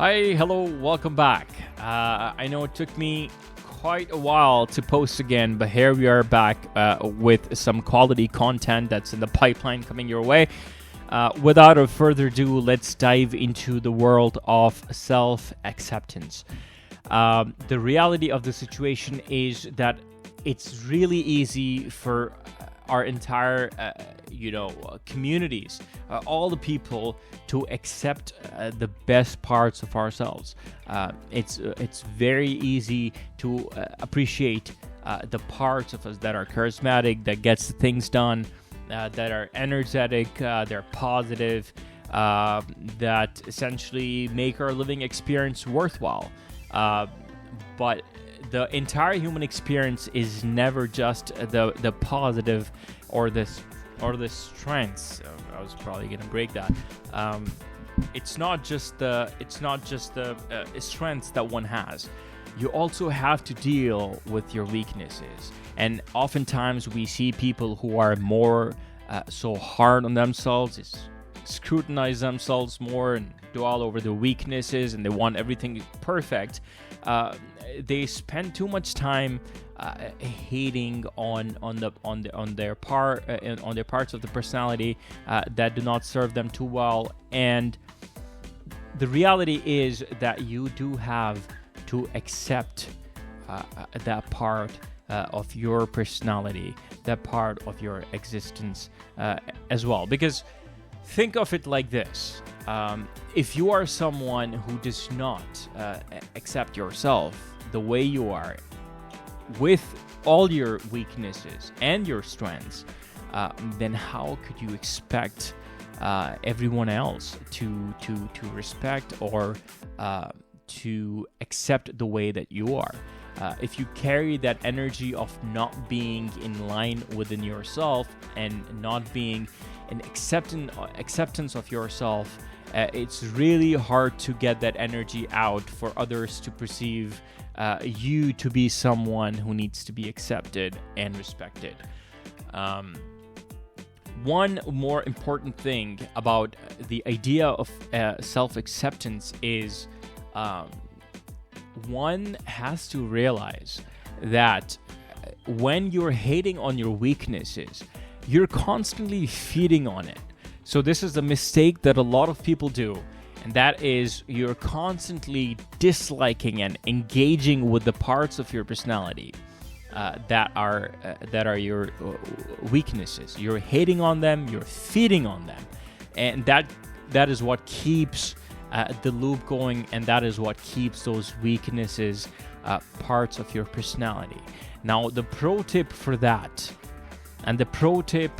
Hi, hello, welcome back. I know it took me quite a while to post again, but here we are back with some quality content that's in the pipeline coming your way. Without further ado, let's dive into the world of self-acceptance. The reality of the situation is that it's really easy for our entire, communities, all the people to accept the best parts of ourselves. It's very easy to appreciate the parts of us that are charismatic, that gets things done, that are energetic, they're positive, that essentially make our living experience worthwhile. But the entire human experience is never just the positive or the strengths. I was probably gonna break that. It's not just the strengths that one has. You also have to deal with your weaknesses, and oftentimes we see people who are more so hard on themselves, scrutinize themselves more and dwell over the weaknesses, and they want everything perfect. They spend too much time hating on their parts of the personality that do not serve them too well. And the reality is that you do have to accept that part of your personality, that part of your existence as well. Because think of it like this. If you are someone who does not accept yourself the way you are, with all your weaknesses and your strengths, then how could you expect everyone else to respect or to accept the way that you are? If you carry that energy of not being in line within yourself and not being an acceptance of yourself, it's really hard to get that energy out for others to perceive you to be someone who needs to be accepted and respected. One more important thing about the idea of self-acceptance is one has to realize that when you're hating on your weaknesses, you're constantly feeding on it. So this is a mistake that a lot of people do, and that is you're constantly disliking and engaging with the parts of your personality that are your weaknesses. You're hating on them, you're feeding on them, and that is what keeps the loop going, and that is what keeps those weaknesses parts of your personality. Now, the pro tip for that, and the pro tip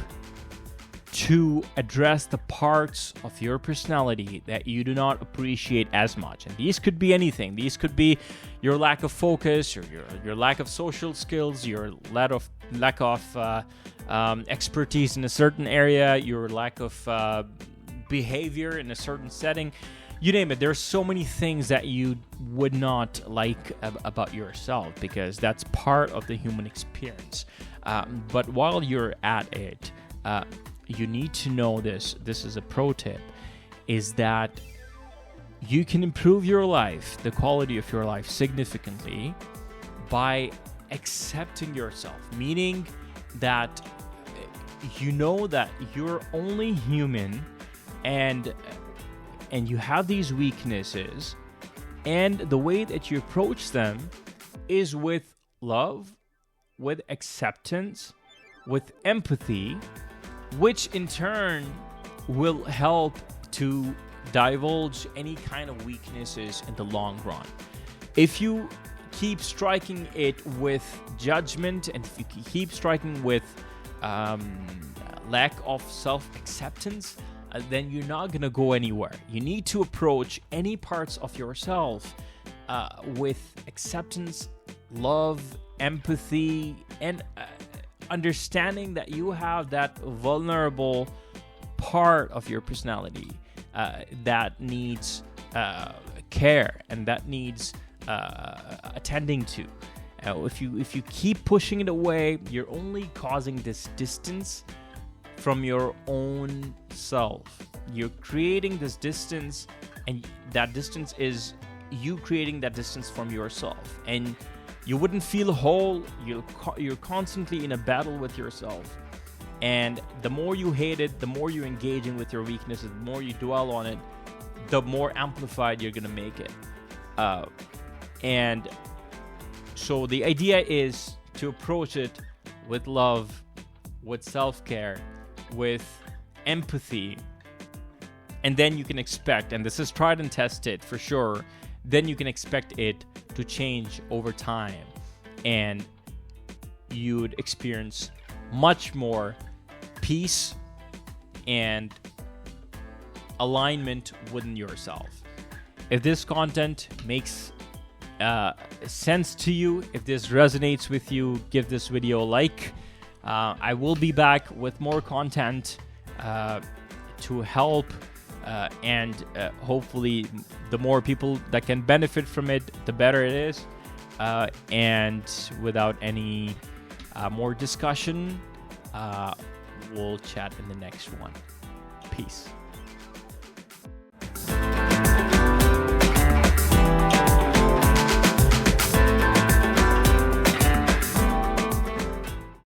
to address the parts of your personality that you do not appreciate as much. And these could be anything. These could be your lack of focus, or your lack of social skills, your lack of expertise in a certain area, your lack of behavior in a certain setting. You name it. There's so many things that you would not like about yourself, because that's part of the human experience. But while you're at it, you need to know this is a pro tip, is that you can improve your life, the quality of your life, significantly by accepting yourself, meaning that you know that you're only human and you have these weaknesses, and the way that you approach them is with love, with acceptance, with empathy, which in turn will help to divulge any kind of weaknesses in the long run. If you keep striking it with judgment, and if you keep striking with lack of self-acceptance, then you're not going to go anywhere. You need to approach any parts of yourself with acceptance, love, empathy, and understanding that you have that vulnerable part of your personality that needs care and that needs attending to. If you keep pushing it away, you're only causing this distance from your own self. You're creating this distance And that distance is you creating that distance from yourself, and you wouldn't feel whole. You're constantly in a battle with yourself, and the more you hate it, the more you're engaging with your weaknesses, the more you dwell on it, the more amplified you're gonna make it. And so the idea is to approach it with love, with self-care, with empathy, and then you can expect, and this is tried and tested for sure, then you can expect it to change over time, and you'd experience much more peace and alignment within yourself. If this content makes sense to you, if this resonates with you, give this video a like. I will be back with more content to help and hopefully the more people that can benefit from it, the better it is. And without any more discussion, we'll chat in the next one. Peace.